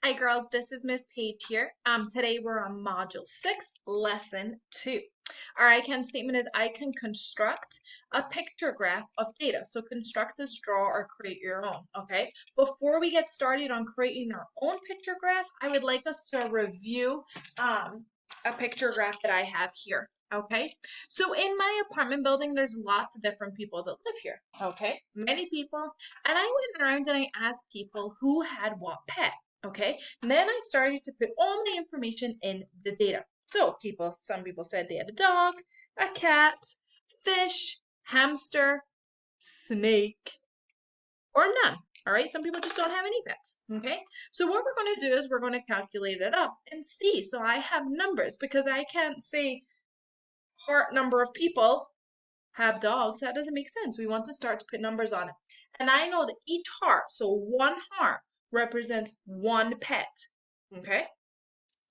Hi girls, this is Miss Page here. Today we're on Module 6, Lesson 2. Our I can statement is I can construct a picture graph of data. So construct is draw or create your own, okay? Before we get started on creating our own picture graph, I would like us to review a picture graph that I have here, okay? So in my apartment building, there's lots of different people that live here, okay? Many people, and I went around and I asked people who had what pet. Okay, and then I started to put all my information in the data. So some people said they had a dog, a cat, fish, hamster, snake, or none. All right, some people just don't have any pets. Okay, so what we're going to do is we're going to calculate it up and see. So I have numbers because I can't say heart number of people have dogs. That doesn't make sense. We want to start to put numbers on it. And I know that each heart, so one heart, represents one pet. Okay?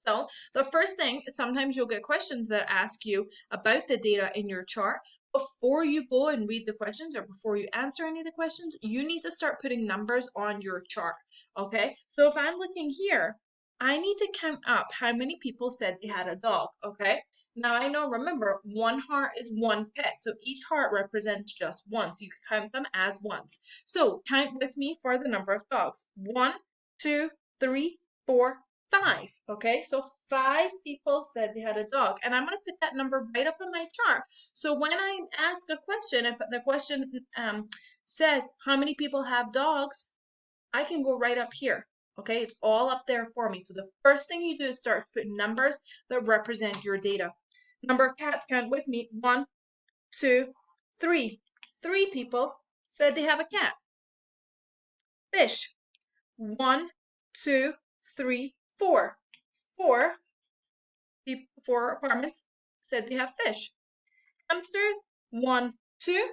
So the first thing, sometimes you'll get questions that ask you about the data in your chart. Before you go and read the questions or before you answer any of the questions, you need to start putting numbers on your chart. Okay? So if I'm looking here, I need to count up how many people said they had a dog. Okay? Now I know, remember, one heart is one pet. So each heart represents just one. So you can count them as ones. So count with me for the number of dogs. 1, 2, 3, 4, 5. Okay, so 5 people said they had a dog, and I'm going to put that number right up on my chart. So when I ask a question, if the question says how many people have dogs, I can go right up here. Okay, it's all up there for me. So the first thing you do is start putting numbers that represent your data. Number of cats, count with me. 1, 2, 3. 3 people said they have a cat. Fish. 1, 2, 3, 4. 4 apartments said they have fish. Hamster, 1, 2.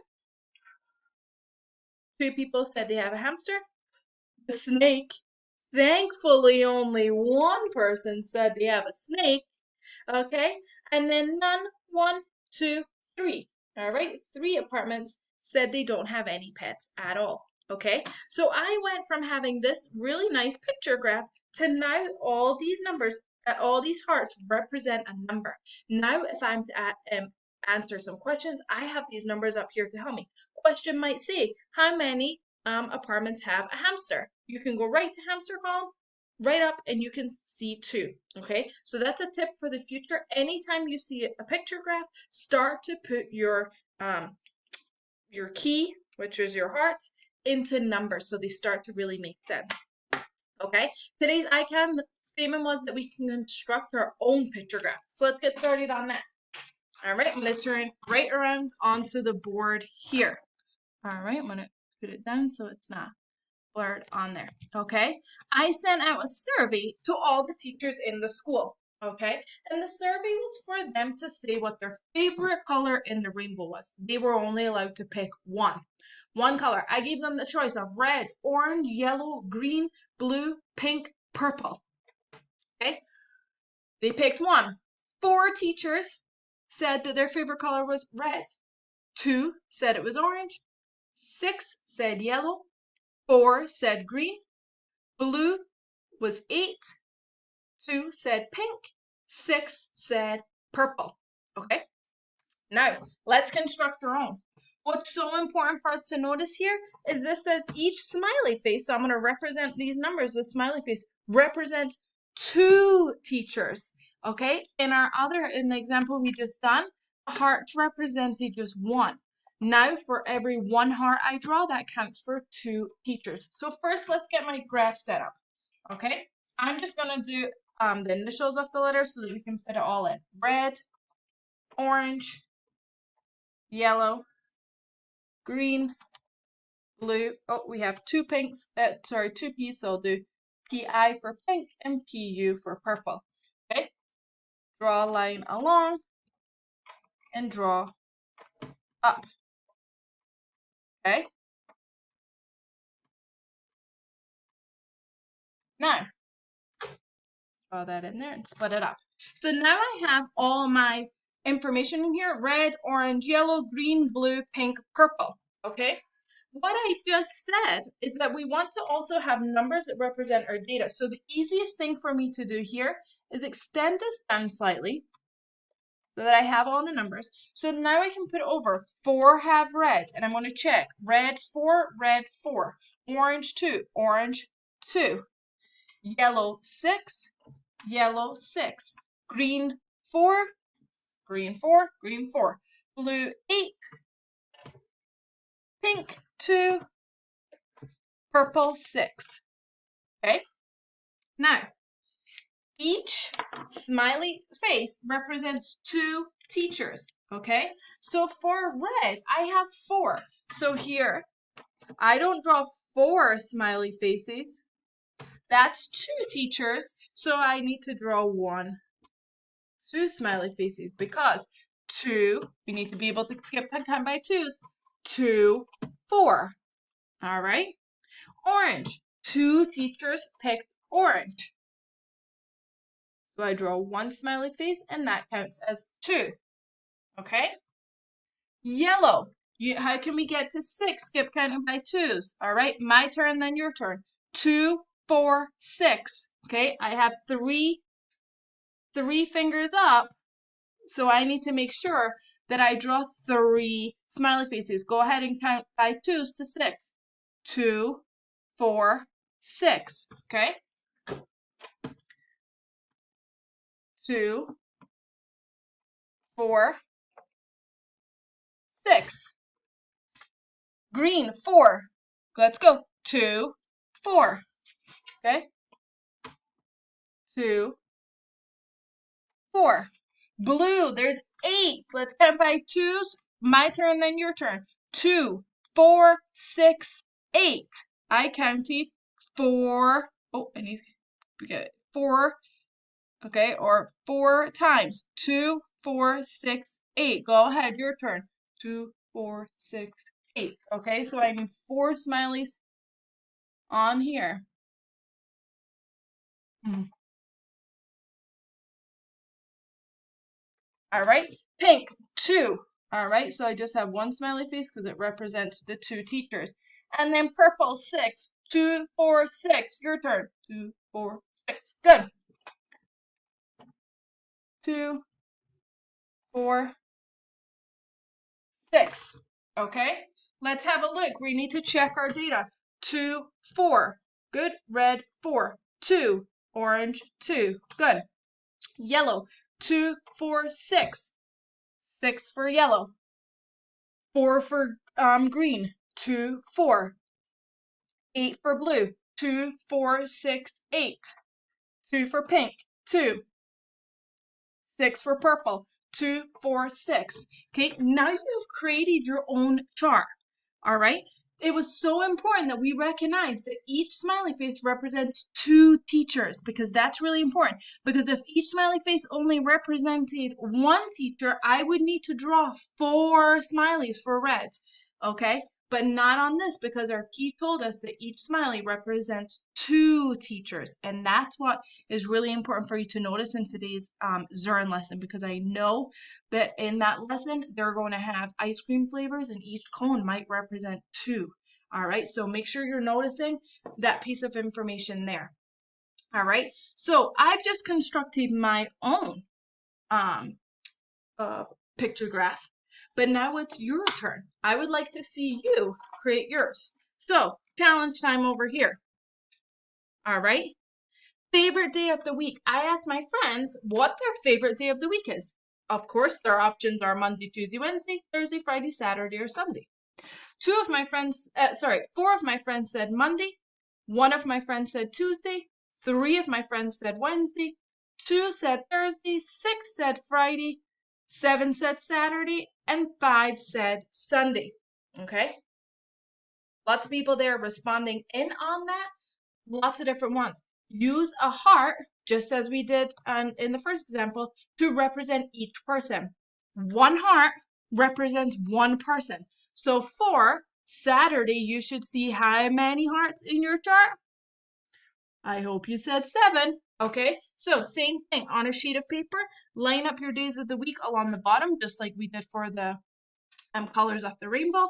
2 people said they have a hamster. The snake, thankfully only 1 person said they have a snake. Okay, and then none, 1, 2, 3. All right, 3 apartments said they don't have any pets at all. Okay, so I went from having this really nice picture graph to now all these numbers, all these hearts represent a number. Now, if I'm to answer some questions, I have these numbers up here to help me. Question might say, how many apartments have a hamster? You can go right to hamster column, right up, and you can see 2. Okay, so that's a tip for the future. Anytime you see a picture graph, start to put your key, which is your hearts, into numbers so they start to really make sense. Okay, today's I can statement was that we can construct our own picture graph. So let's get started on that. All right, I'm going to turn right around onto the board here. All right, I'm going to put it down so it's not blurred on there. Okay, I sent out a survey to all the teachers in the school. Okay, and the survey was for them to say what their favorite color in the rainbow was. They were only allowed to pick one color. I gave them the choice of red, orange, yellow, green, blue, pink, purple. Okay, they picked one. 4 teachers said that their favorite color was red. 2 said it was orange. 6 said yellow. 4 said green. Blue was 8. 2 said pink. 6 said purple. Okay, now let's construct our own. What's so important for us to notice here is this says each smiley face, so I'm going to represent these numbers with smiley face, represents 2 teachers. Okay, in the example we just done, hearts represented just 1. Now for every 1 heart I draw, that counts for 2 teachers. So first let's get my graph set up. Okay, I'm just going to do the initials of the letters so that we can fit it all in. Red, orange, yellow, green, blue. Oh, we have 2 pinks, 2 P's, so I'll do PI for pink and PU for purple. Okay, draw a line along and draw up. Okay, now draw that in there and split it up. So now I have all my information in here: red, orange, yellow, green, blue, pink, purple. Okay, what I just said is that we want to also have numbers that represent our data. So the easiest thing for me to do here is extend this down slightly so that I have all the numbers. So now I can put over 4 have red, and I'm going to check. Red 4, orange 2, orange 2, yellow 6, yellow 6, green 4, green 4, green 4, blue 8, pink 2, purple 6. Okay? Now, each smiley face represents 2 teachers. Okay? So for red, I have 4. So here, I don't draw 4 smiley faces. That's 2 teachers. So I need to draw 2 smiley faces because 2, we need to be able to skip and count by 2s. 2, 4. All right? Orange. 2 teachers picked orange. So I draw 1 smiley face, and that counts as 2. Okay? Yellow. How can we get to 6? Skip counting by 2s. All right? My turn, then your turn. 2, 4, 6. Okay? I have three fingers up, so I need to make sure that I draw 3 smiley faces. Go ahead and count by 2s to 6. 2, 4, 6. Okay? 2, 4, 6. Green 4. Let's go. 2, 4. Okay? 2, 4. Blue, there's 8. Let's count by 2s. My turn, then your turn. 2, 4, 6, 8. I counted 4. Oh, I need to get 4. Okay, or 4 times. 2, 4, 6, 8. Go ahead, your turn. 2, 4, 6, 8. Okay, so I need 4 smileys on here. All right, pink 2. All right, so I just have 1 smiley face because it represents the 2 teachers. And then purple 6. 2, 4, 6. Your turn. 2, 4, 6. Good. 2, 4, 6. Okay, let's have a look. We need to check our data. 2, 4. Good. Red 4. 2. Orange 2. Good. Yellow 2, 4, 6. 6 for yellow. 4 for green. 2, 4. 8 for blue. 2, 4, 6, 8. 2 for pink. 2. 6 for purple. 2, 4, 6. Okay, now you've created your own chart. All right. It was so important that we recognize that each smiley face represents 2 teachers because that's really important. Because if each smiley face only represented 1 teacher, I would need to draw 4 smileys for red. Okay. But not on this because our key told us that each smiley represents 2 teachers. And that's what is really important for you to notice in today's Zern lesson, because I know that in that lesson, they're going to have ice cream flavors and each cone might represent 2. All right, so make sure you're noticing that piece of information there. All right, so I've just constructed my own picture graph, but now it's your turn. I would like to see you create yours. So challenge time over here. All right. Favorite day of the week. I asked my friends what their favorite day of the week is. Of course, their options are Monday, Tuesday, Wednesday, Thursday, Friday, Saturday, or Sunday. 4 of my friends said Monday. 1 of my friends said Tuesday. 3 of my friends said Wednesday. 2 said Thursday. 6 said Friday. 7 said Saturday. And 5 said Sunday. Okay? Lots of people there responding in on that. Lots of different ones. Use a heart, just as we did in the first example, to represent each person. 1 heart represents 1 person. So for Saturday, you should see how many hearts in your chart? I hope you said 7. Okay, so same thing on a sheet of paper. Line up your days of the week along the bottom, just like we did for the colors of the rainbow.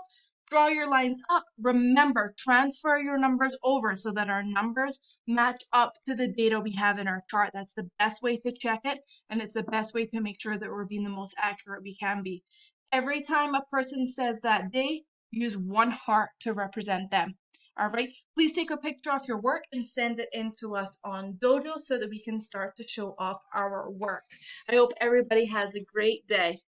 Draw your lines up. Remember, transfer your numbers over so that our numbers match up to the data we have in our chart. That's the best way to check it, and it's the best way to make sure that we're being the most accurate we can be. Every time a person says that they use one heart to represent them. All right, please take a picture of your work and send it in to us on Dojo so that we can start to show off our work. I hope everybody has a great day.